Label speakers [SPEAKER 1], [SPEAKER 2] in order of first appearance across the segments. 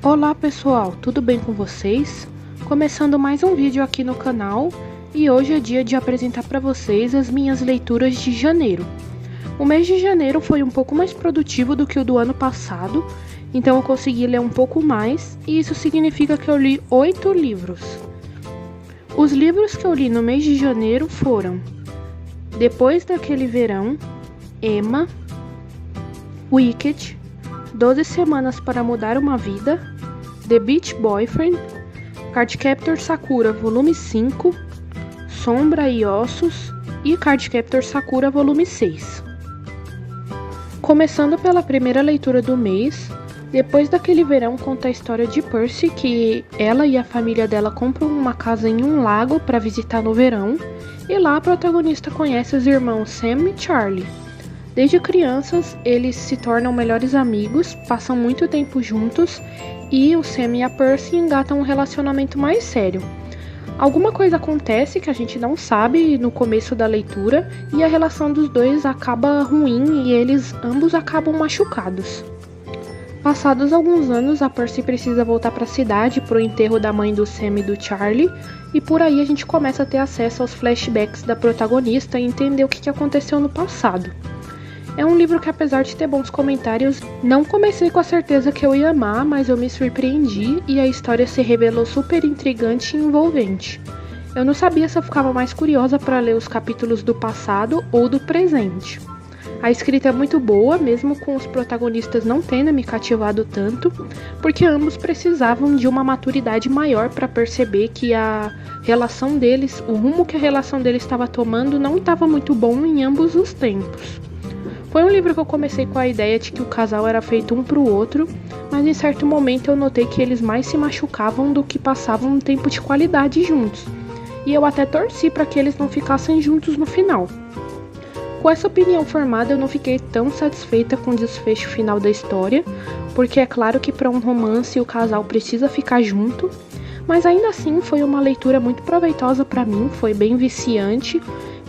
[SPEAKER 1] Olá pessoal, tudo bem com vocês? Começando mais um vídeo aqui no canal e hoje é dia de apresentar para vocês as minhas leituras de janeiro. O mês de janeiro foi um pouco mais produtivo do que o do ano passado, então eu consegui ler um pouco mais e isso significa que eu li 8 livros. Os livros que eu li no mês de janeiro foram Depois daquele Verão, Emma, Wicked, 12 Semanas para Mudar uma Vida, The Beach Boyfriend, Cardcaptor Sakura Volume 5, Sombra e Ossos e Cardcaptor Sakura Volume 6. Começando pela primeira leitura do mês, Depois daquele Verão conta a história de Percy, que ela e a família dela compram uma casa em um lago para visitar no verão, e lá a protagonista conhece os irmãos Sam e Charlie. Desde crianças, eles se tornam melhores amigos, passam muito tempo juntos e o Sam e a Percy engatam um relacionamento mais sério. Alguma coisa acontece que a gente não sabe no começo da leitura e a relação dos dois acaba ruim e eles ambos acabam machucados. Passados alguns anos, a Percy precisa voltar para a cidade para o enterro da mãe do Sam e do Charlie, e por aí a gente começa a ter acesso aos flashbacks da protagonista e entender o que aconteceu no passado. É um livro que, apesar de ter bons comentários, não comecei com a certeza que eu ia amar, mas eu me surpreendi e a história se revelou super intrigante e envolvente. Eu não sabia se eu ficava mais curiosa para ler os capítulos do passado ou do presente. A escrita é muito boa, mesmo com os protagonistas não tendo me cativado tanto, porque ambos precisavam de uma maturidade maior para perceber que a relação deles, o rumo que a relação deles estava tomando, não estava muito bom em ambos os tempos. Foi um livro que eu comecei com a ideia de que o casal era feito um pro outro, mas em certo momento eu notei que eles mais se machucavam do que passavam um tempo de qualidade juntos, e eu até torci para que eles não ficassem juntos no final. Com essa opinião formada, eu não fiquei tão satisfeita com o desfecho final da história, porque é claro que para um romance o casal precisa ficar junto, mas ainda assim foi uma leitura muito proveitosa para mim, foi bem viciante,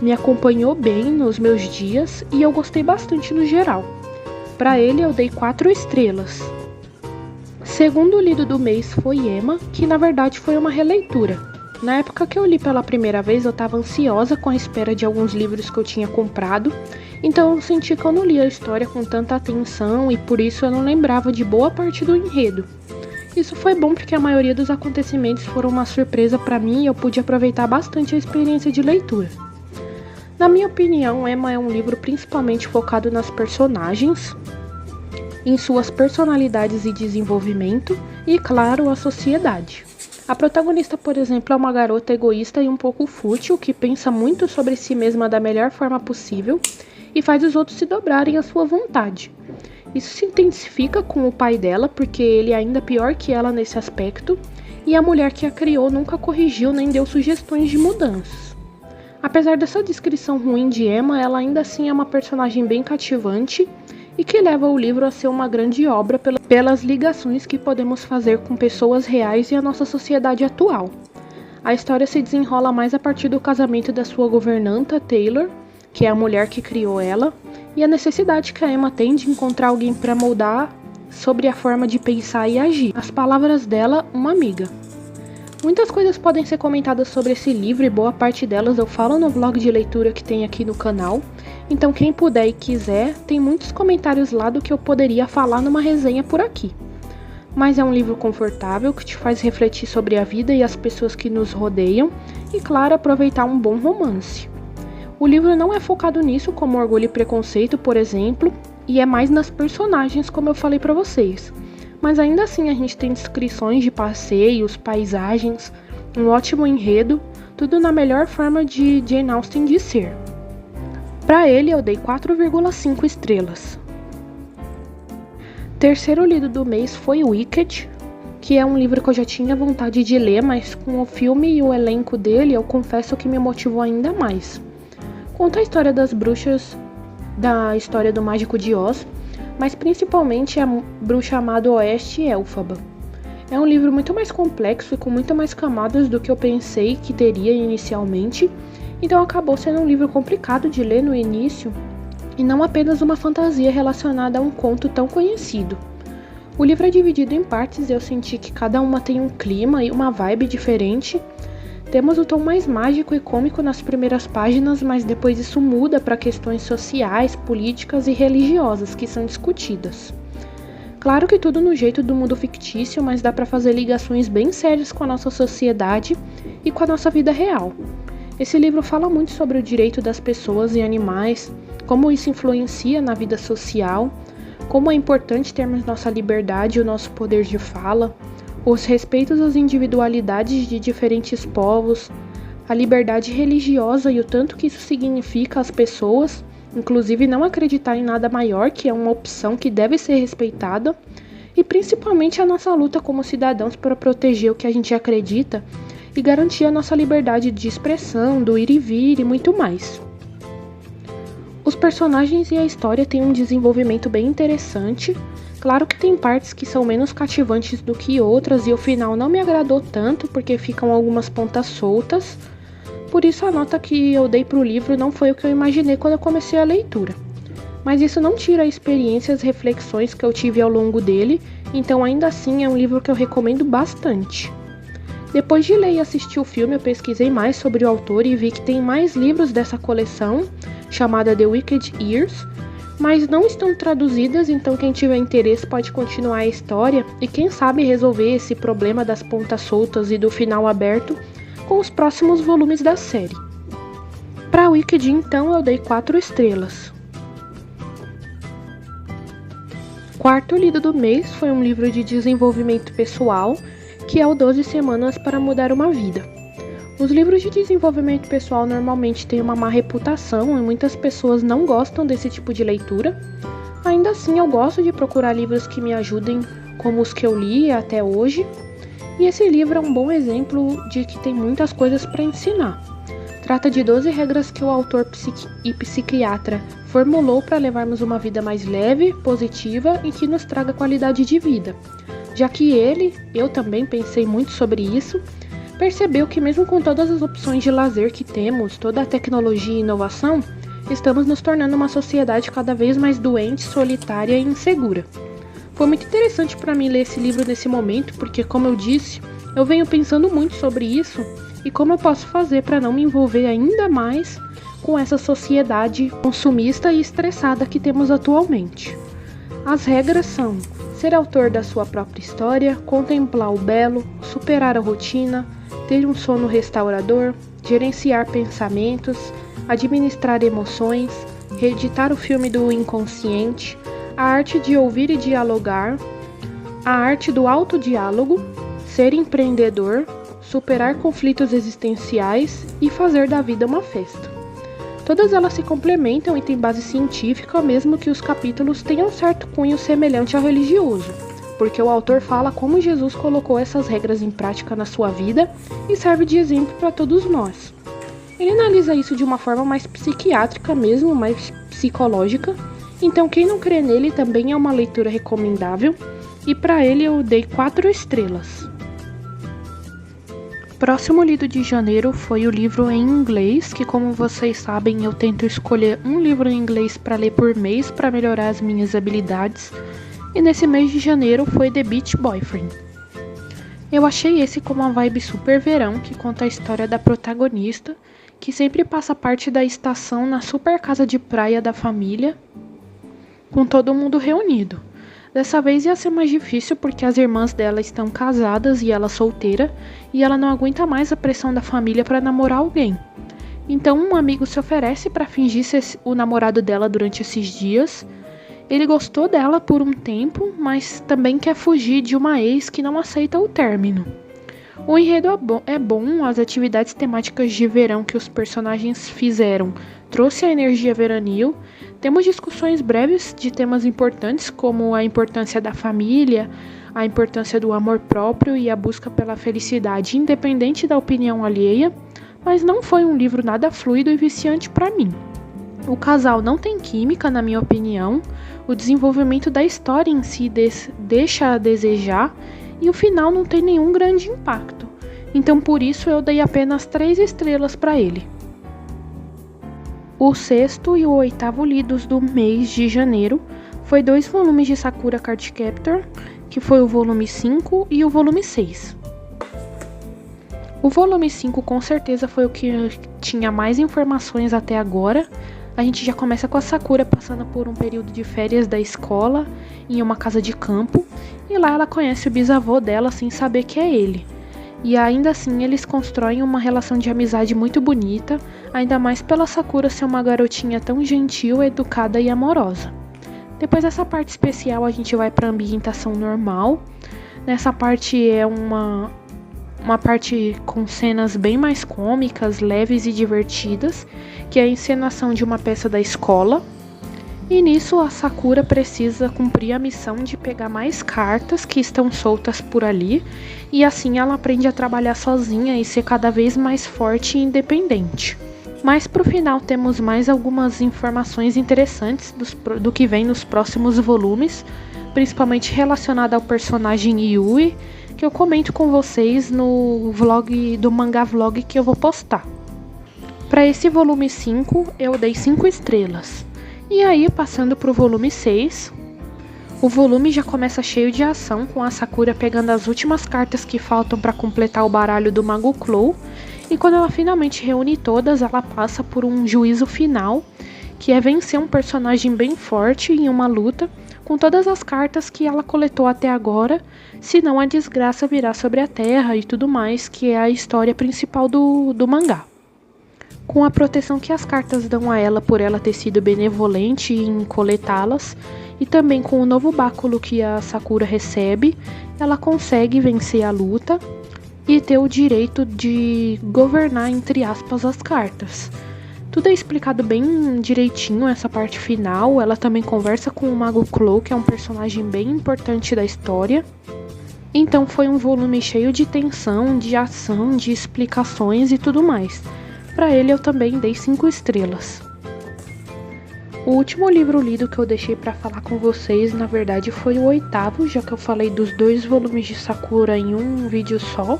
[SPEAKER 1] me acompanhou bem nos meus dias e eu gostei bastante no geral. Para ele eu dei 4 estrelas. Segundo lido do mês foi Emma, que na verdade foi uma releitura. Na época que eu li pela primeira vez, eu estava ansiosa com a espera de alguns livros que eu tinha comprado, então eu senti que eu não lia a história com tanta atenção e por isso eu não lembrava de boa parte do enredo. Isso foi bom porque a maioria dos acontecimentos foram uma surpresa para mim e eu pude aproveitar bastante a experiência de leitura. Na minha opinião, Emma é um livro principalmente focado nas personagens, em suas personalidades e desenvolvimento e, claro, a sociedade. A protagonista, por exemplo, é uma garota egoísta e um pouco fútil que pensa muito sobre si mesma da melhor forma possível e faz os outros se dobrarem à sua vontade. Isso se intensifica com o pai dela, porque ele é ainda pior que ela nesse aspecto, e a mulher que a criou nunca corrigiu nem deu sugestões de mudanças. Apesar dessa descrição ruim de Emma, ela ainda assim é uma personagem bem cativante e que leva o livro a ser uma grande obra pelas ligações que podemos fazer com pessoas reais e a nossa sociedade atual. A história se desenrola mais a partir do casamento da sua governanta, Taylor, que é a mulher que criou ela, e a necessidade que a Emma tem de encontrar alguém para moldar sobre a forma de pensar e agir. As palavras dela, uma amiga. Muitas coisas podem ser comentadas sobre esse livro e boa parte delas eu falo no vlog de leitura que tem aqui no canal, então quem puder e quiser, tem muitos comentários lá do que eu poderia falar numa resenha por aqui. Mas é um livro confortável que te faz refletir sobre a vida e as pessoas que nos rodeiam e, claro, aproveitar um bom romance. O livro não é focado nisso como Orgulho e Preconceito, por exemplo, e é mais nas personagens, como eu falei pra vocês. Mas ainda assim a gente tem descrições de passeios, paisagens, um ótimo enredo, tudo na melhor forma de Jane Austen de ser. Para ele eu dei 4,5 estrelas. Terceiro lido do mês foi Wicked, que é um livro que eu já tinha vontade de ler, mas com o filme e o elenco dele eu confesso que me motivou ainda mais. Conta a história das bruxas da história do Mágico de Oz, mas principalmente a bruxa amada Oeste Elfaba. É um livro muito mais complexo e com muito mais camadas do que eu pensei que teria inicialmente, então acabou sendo um livro complicado de ler no início e não apenas uma fantasia relacionada a um conto tão conhecido. O livro é dividido em partes e eu senti que cada uma tem um clima e uma vibe diferente. Temos o tom mais mágico e cômico nas primeiras páginas, mas depois isso muda para questões sociais, políticas e religiosas que são discutidas. Claro que tudo no jeito do mundo fictício, mas dá para fazer ligações bem sérias com a nossa sociedade e com a nossa vida real. Esse livro fala muito sobre o direito das pessoas e animais, como isso influencia na vida social, como é importante termos nossa liberdade e o nosso poder de fala, os respeitos às individualidades de diferentes povos, a liberdade religiosa e o tanto que isso significa às pessoas, inclusive não acreditar em nada maior, que é uma opção que deve ser respeitada, e principalmente a nossa luta como cidadãos para proteger o que a gente acredita e garantir a nossa liberdade de expressão, do ir e vir e muito mais. Os personagens e a história têm um desenvolvimento bem interessante. Claro que tem partes que são menos cativantes do que outras e o final não me agradou tanto porque ficam algumas pontas soltas. Por isso a nota que eu dei para o livro não foi o que eu imaginei quando eu comecei a leitura. Mas isso não tira a experiência e as reflexões que eu tive ao longo dele, então ainda assim é um livro que eu recomendo bastante. Depois de ler e assistir o filme, eu pesquisei mais sobre o autor e vi que tem mais livros dessa coleção, chamada The Wicked Years, mas não estão traduzidas, então quem tiver interesse pode continuar a história e quem sabe resolver esse problema das pontas soltas e do final aberto com os próximos volumes da série. Para Wicked, então, eu dei 4 estrelas. Quarto lido do mês foi um livro de desenvolvimento pessoal, que é o 12 Semanas para Mudar uma Vida. Os livros de desenvolvimento pessoal normalmente têm uma má reputação e muitas pessoas não gostam desse tipo de leitura. Ainda assim, eu gosto de procurar livros que me ajudem, como os que eu li até hoje. E esse livro é um bom exemplo de que tem muitas coisas para ensinar. Trata de 12 regras que o autor e psiquiatra formulou para levarmos uma vida mais leve, positiva e que nos traga qualidade de vida. Já que eu também pensei muito sobre isso, percebeu que mesmo com todas as opções de lazer que temos, toda a tecnologia e inovação, estamos nos tornando uma sociedade cada vez mais doente, solitária e insegura. Foi muito interessante para mim ler esse livro nesse momento, porque, como eu disse, eu venho pensando muito sobre isso e como eu posso fazer para não me envolver ainda mais com essa sociedade consumista e estressada que temos atualmente. As regras são: ser autor da sua própria história, contemplar o belo, superar a rotina, ter um sono restaurador, gerenciar pensamentos, administrar emoções, reeditar o filme do inconsciente, a arte de ouvir e dialogar, a arte do autodiálogo, ser empreendedor, superar conflitos existenciais e fazer da vida uma festa. Todas elas se complementam e têm base científica, mesmo que os capítulos tenham certo cunho semelhante ao religioso, porque o autor fala como Jesus colocou essas regras em prática na sua vida e serve de exemplo para todos nós. Ele analisa isso de uma forma mais psiquiátrica mesmo, mais psicológica, então quem não crê nele também é uma leitura recomendável, e para ele eu dei 4 estrelas. Próximo lido de janeiro foi o livro em inglês, que, como vocês sabem, eu tento escolher um livro em inglês para ler por mês para melhorar as minhas habilidades, e nesse mês de janeiro foi The Beach Boyfriend. Eu achei esse com uma vibe super verão, que conta a história da protagonista, que sempre passa parte da estação na super casa de praia da família, com todo mundo reunido. Dessa vez ia ser mais difícil porque as irmãs dela estão casadas e ela solteira, e ela não aguenta mais a pressão da família para namorar alguém. Então um amigo se oferece para fingir ser o namorado dela durante esses dias. Ele gostou dela por um tempo, mas também quer fugir de uma ex que não aceita o término. O enredo é bom, as atividades temáticas de verão que os personagens fizeram trouxe a energia veranil. Temos discussões breves de temas importantes, como a importância da família, a importância do amor próprio e a busca pela felicidade, independente da opinião alheia, mas não foi um livro nada fluido e viciante para mim. O casal não tem química, na minha opinião, o desenvolvimento da história em si deixa a desejar e o final não tem nenhum grande impacto. Então por isso eu dei apenas 3 estrelas para ele. O 6º e o 8º lidos do mês de janeiro foi 2 volumes de Sakura Card Captor, que foi o volume 5 e o volume 6. O volume 5 com certeza foi o que tinha mais informações até agora. A gente já começa com a Sakura passando por um período de férias da escola em uma casa de campo, e lá ela conhece o bisavô dela sem saber que é ele. E ainda assim eles constroem uma relação de amizade muito bonita, ainda mais pela Sakura ser uma garotinha tão gentil, educada e amorosa. Depois dessa parte especial a gente vai para a ambientação normal. Nessa parte é uma parte com cenas bem mais cômicas, leves e divertidas, que é a encenação de uma peça da escola. E nisso a Sakura precisa cumprir a missão de pegar mais cartas que estão soltas por ali, e assim ela aprende a trabalhar sozinha e ser cada vez mais forte e independente. Mas pro final temos mais algumas informações interessantes do que vem nos próximos volumes, principalmente relacionada ao personagem Yui, que eu comento com vocês no vlog do Mangá Vlog que eu vou postar. Para esse volume 5 eu dei 5 estrelas. E aí, passando pro volume 6, o volume já começa cheio de ação, com a Sakura pegando as últimas cartas que faltam para completar o baralho do Mago Clow. E quando ela finalmente reúne todas, ela passa por um juízo final, que é vencer um personagem bem forte em uma luta, com todas as cartas que ela coletou até agora, senão a desgraça virá sobre a Terra e tudo mais, que é a história principal do mangá. Com a proteção que as cartas dão a ela por ela ter sido benevolente em coletá-las, e também com o novo báculo que a Sakura recebe, ela consegue vencer a luta e ter o direito de governar, entre aspas, as cartas. Tudo é explicado bem direitinho essa parte final. Ela também conversa com o Mago Clow, que é um personagem bem importante da história. Então foi um volume cheio de tensão, de ação, de explicações e tudo mais. Para ele eu também dei 5 estrelas. O último livro lido que eu deixei para falar com vocês, na verdade, foi o 8º, já que eu falei dos 2 volumes de Sakura em um vídeo só.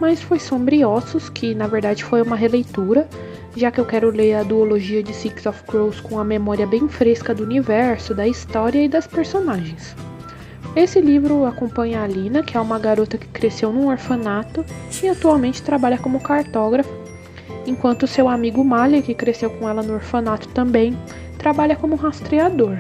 [SPEAKER 1] Mas foi Sombriossos, que na verdade foi uma releitura, já que eu quero ler a duologia de Six of Crows com a memória bem fresca do universo, da história e das personagens. Esse livro acompanha a Lina, que é uma garota que cresceu num orfanato e atualmente trabalha como cartógrafa, enquanto seu amigo Mali, que cresceu com ela no orfanato também, trabalha como rastreador.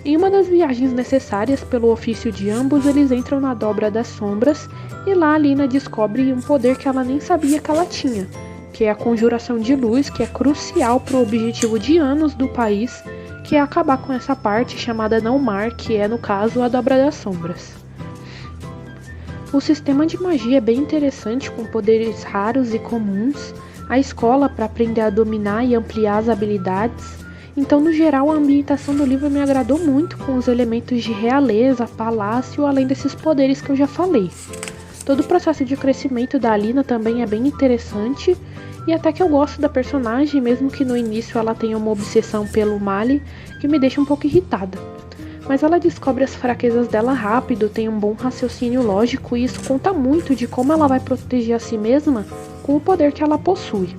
[SPEAKER 1] Em uma das viagens necessárias pelo ofício de ambos, eles entram na Dobra das Sombras e lá a Lina descobre um poder que ela nem sabia que ela tinha, que é a conjuração de luz, que é crucial para o objetivo de anos do país, que é acabar com essa parte chamada Não-Mar, que é, no caso, a Dobra das Sombras. O sistema de magia é bem interessante, com poderes raros e comuns, a escola para aprender a dominar e ampliar as habilidades. Então, no geral, a ambientação do livro me agradou muito, com os elementos de realeza, palácio, além desses poderes que eu já falei. Todo o processo de crescimento da Alina também é bem interessante, e até que eu gosto da personagem, mesmo que no início ela tenha uma obsessão pelo Mali, que me deixa um pouco irritada. Mas ela descobre as fraquezas dela rápido, tem um bom raciocínio lógico, e isso conta muito de como ela vai proteger a si mesma com o poder que ela possui.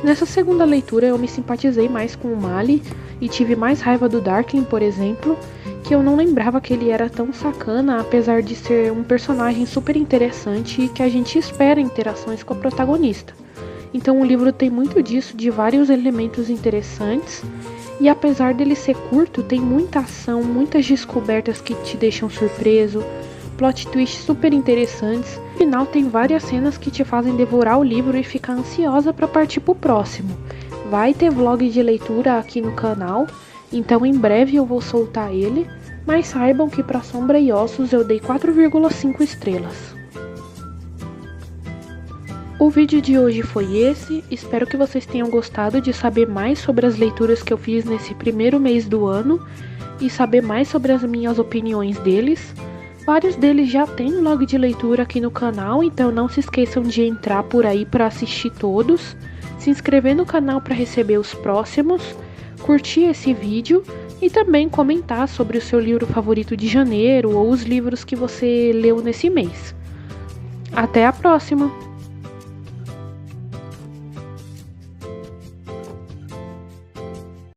[SPEAKER 1] Nessa segunda leitura eu me simpatizei mais com o Mali e tive mais raiva do Darkling, por exemplo, que eu não lembrava que ele era tão sacana, apesar de ser um personagem super interessante e que a gente espera interações com a protagonista. Então o livro tem muito disso, de vários elementos interessantes, e apesar dele ser curto, tem muita ação, muitas descobertas que te deixam surpreso, plot twists super interessantes. No final tem várias cenas que te fazem devorar o livro e ficar ansiosa para partir pro próximo. Vai ter vlog de leitura aqui no canal, então em breve eu vou soltar ele, mas saibam que para Sombra e Ossos eu dei 4,5 estrelas. O vídeo de hoje foi esse, espero que vocês tenham gostado de saber mais sobre as leituras que eu fiz nesse primeiro mês do ano e saber mais sobre as minhas opiniões deles. Vários deles já têm log de leitura aqui no canal, então não se esqueçam de entrar por aí para assistir todos, se inscrever no canal para receber os próximos, curtir esse vídeo e também comentar sobre o seu livro favorito de janeiro ou os livros que você leu nesse mês. Até a próxima!